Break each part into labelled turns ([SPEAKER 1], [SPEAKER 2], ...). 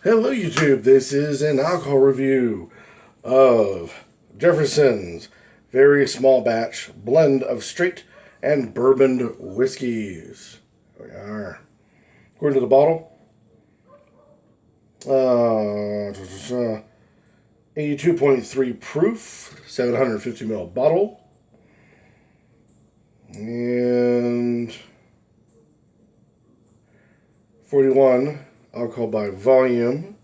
[SPEAKER 1] Hello YouTube, this is an alcohol review of Jefferson's very small batch blend of straight and bourbon whiskeys. Here we are. According to the bottle, 82.3 proof, 750 ml bottle, and 41 alcohol by volume,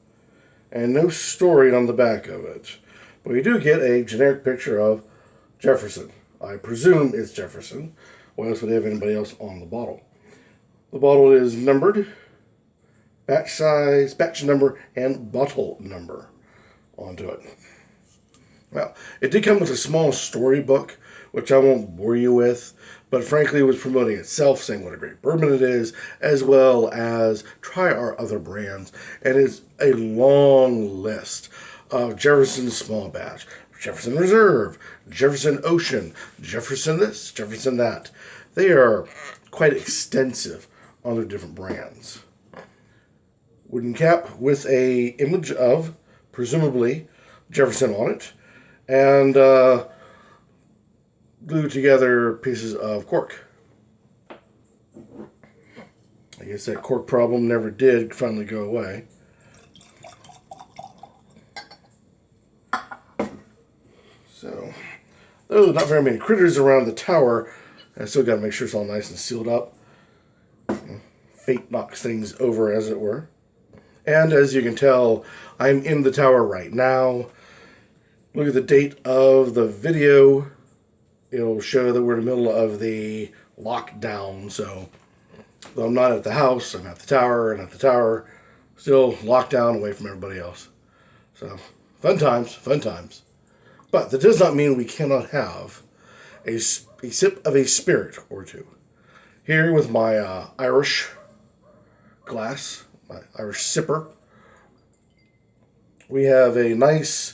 [SPEAKER 1] and no story on the back of it. But we do get a generic picture of Jefferson. I presume it's Jefferson. Why else would they have anybody else on the bottle? The bottle is numbered, batch size, batch number, and bottle number onto it. Well, it did come with a small storybook, which I won't bore you with, but frankly it was promoting itself, saying what a great bourbon it is, as well as try our other brands. And it's a long list of Jefferson Small Batch, Jefferson Reserve, Jefferson Ocean, Jefferson this, Jefferson that. They are quite extensive on their different brands. Wooden cap with a image of, presumably, Jefferson on it, and glued together pieces of cork. I guess that cork problem never did finally go away. So, though not very many critters around the tower, I still got to make sure it's all nice and sealed up. Fate knocks things over, as it were. And as you can tell, I'm in the tower right now. Look at the date of the video. It'll show that we're in the middle of the lockdown. So, though I'm not at the house, I'm at the tower, and at the tower, still locked down away from everybody else. So, fun times, fun times. But that does not mean we cannot have a sip of a spirit or two. Here with my Irish glass, my Irish sipper, we have a nice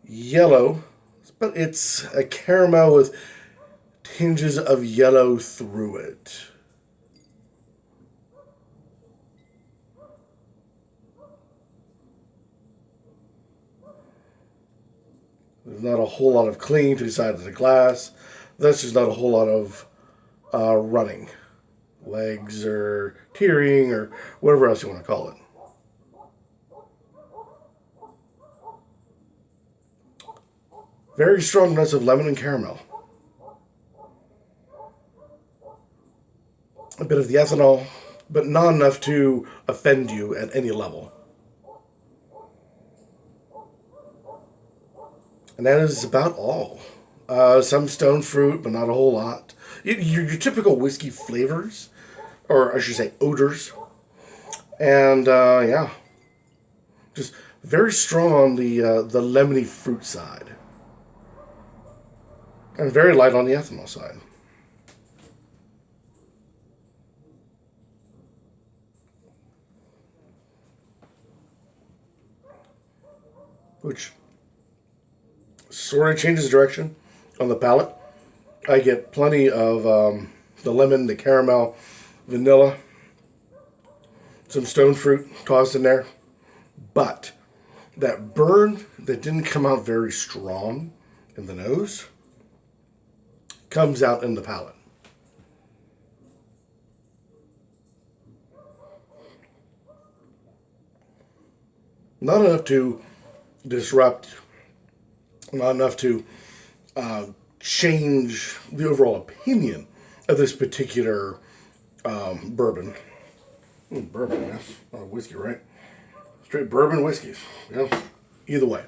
[SPEAKER 1] yellow, but it's a caramel with tinges of yellow through it. There's not a whole lot of clinging to the side of the glass. Thus, there's not a whole lot of running, legs or tearing or whatever else you want to call it. Very strong notes of lemon and caramel. A bit of the ethanol, but not enough to offend you at any level. And that is about all. Some stone fruit, but not a whole lot. Your typical whiskey flavors, or I should say odors. And yeah, just very strong on the lemony fruit side, and very light on the ethanol side. Which sort of changes direction on the palate. I get plenty of the lemon, the caramel, vanilla, some stone fruit tossed in there. But that burn that didn't come out very strong in the nose comes out in the palate. Not enough to disrupt, not enough to change the overall opinion of this particular bourbon. Bourbon, yes. Not whiskey, right? Straight bourbon whiskeys. Yeah. Either way.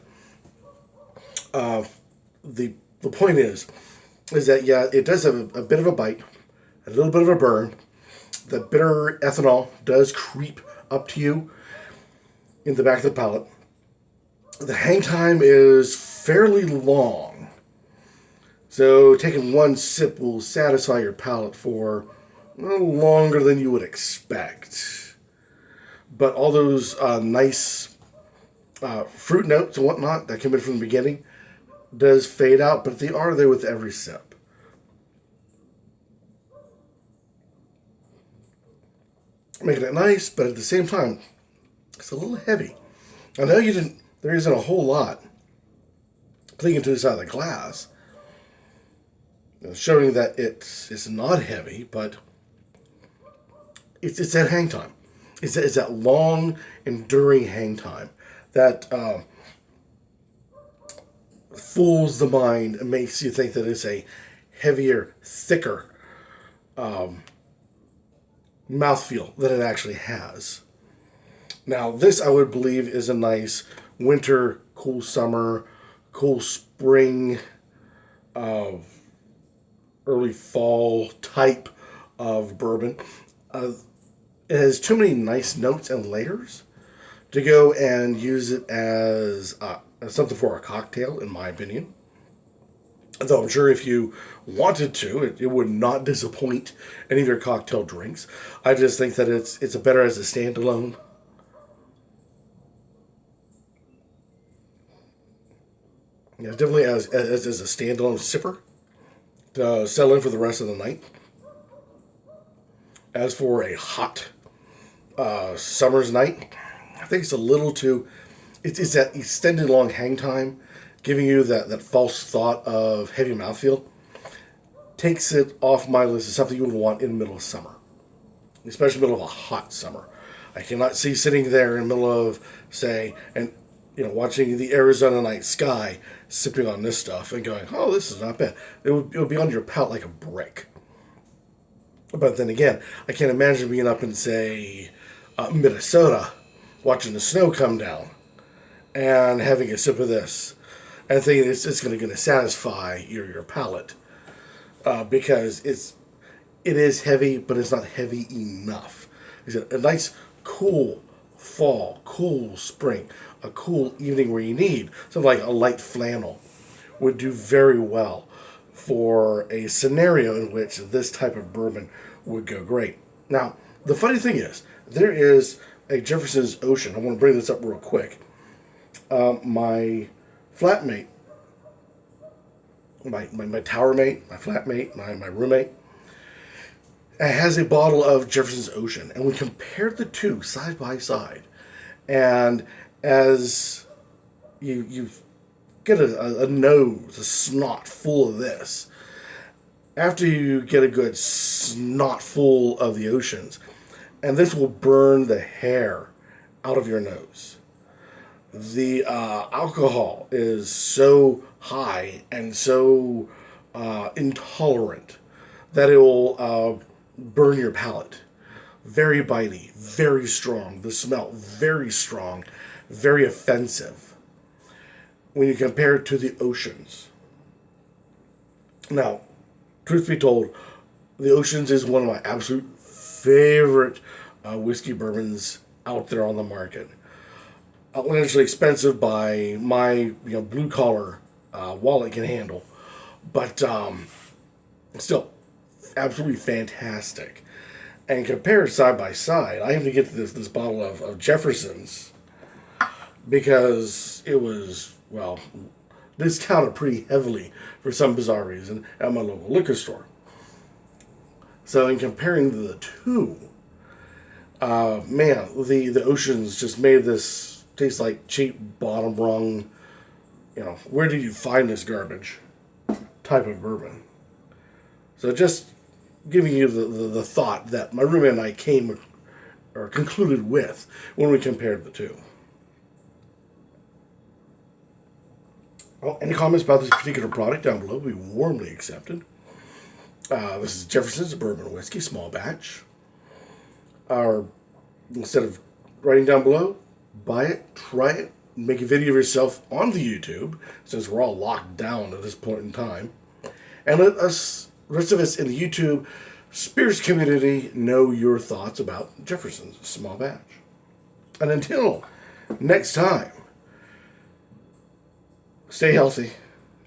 [SPEAKER 1] The point is that, yeah, it does have a bit of a bite, a little bit of a burn. The bitter ethanol does creep up to you in the back of the palate. The hang time is fairly long. So taking one sip will satisfy your palate for longer than you would expect. But all those nice fruit notes and whatnot that come in from the beginning does fade out, but they are there with every sip. Making it nice, but at the same time, It's a little heavy. I know you didn't. There isn't a whole lot clinging to the side of the glass, showing that it's not heavy, but it's that hang time. It's that long, enduring hang time that fools the mind and makes you think that it's a heavier, thicker mouthfeel than it actually has. Now, this I would believe is a nice winter, cool summer, cool spring, early fall type of bourbon. It has too many nice notes and layers to go and use it as something for a cocktail, in my opinion. Though I'm sure if you wanted to, it would not disappoint any of your cocktail drinks. I just think that it's a better as a standalone. Yeah, definitely as a standalone sipper to settle in for the rest of the night. As for a hot summer's night, I think it's a little too. It's that extended long hang time, giving you that false thought of heavy mouthfeel. Takes it off my list as something you would want in the middle of summer, especially in the middle of a hot summer. I cannot see sitting there in the middle of, say, and watching the Arizona night sky, sipping on this stuff and going, "Oh, this is not bad." It would be on your palate like a brick. But then again, I can't imagine being up in, say, Minnesota, watching the snow come down, and having a sip of this, and thinking it's going to satisfy your palate, because it is heavy, but it's not heavy enough. It's a nice, cool fall, cool spring, a cool evening where you need something like a light flannel would do very well for a scenario in which this type of bourbon would go great. Now, the funny thing is, there is a Jefferson's Ocean. I want to bring this up real quick. My flatmate, my tower mate, my flatmate, my roommate, has a bottle of Jefferson's Ocean, and we compared the two side by side. And as you get a nose, a snot full of this, after you get a good snot full of the Oceans, and this will burn the hair out of your nose. The alcohol is so high and so intolerant that it will burn your palate. Very bitey, very strong. The smell, very strong, very offensive when you compare it to the Oceans. Now, truth be told, the Oceans is one of my absolute favorite whiskey bourbons out there on the market. Outlandishly expensive by my blue collar wallet can handle, but still absolutely fantastic. And compared side by side, I have to get this bottle of Jefferson's because it was discounted pretty heavily for some bizarre reason at my local liquor store. So in comparing the two, the Oceans just made this taste like cheap bottom rung, where did you find this garbage type of bourbon. So just giving you the thought that my roommate and I concluded with when we compared the two. Well, any comments about this particular product down below will be warmly accepted. This is Jefferson's Bourbon Whiskey, small batch. Instead of writing down below, buy it, try it, make a video of yourself on the YouTube, since we're all locked down at this point in time. And let us, the rest of us in the YouTube spirits community, know your thoughts about Jefferson's small batch. And until next time, stay healthy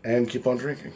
[SPEAKER 1] and keep on drinking.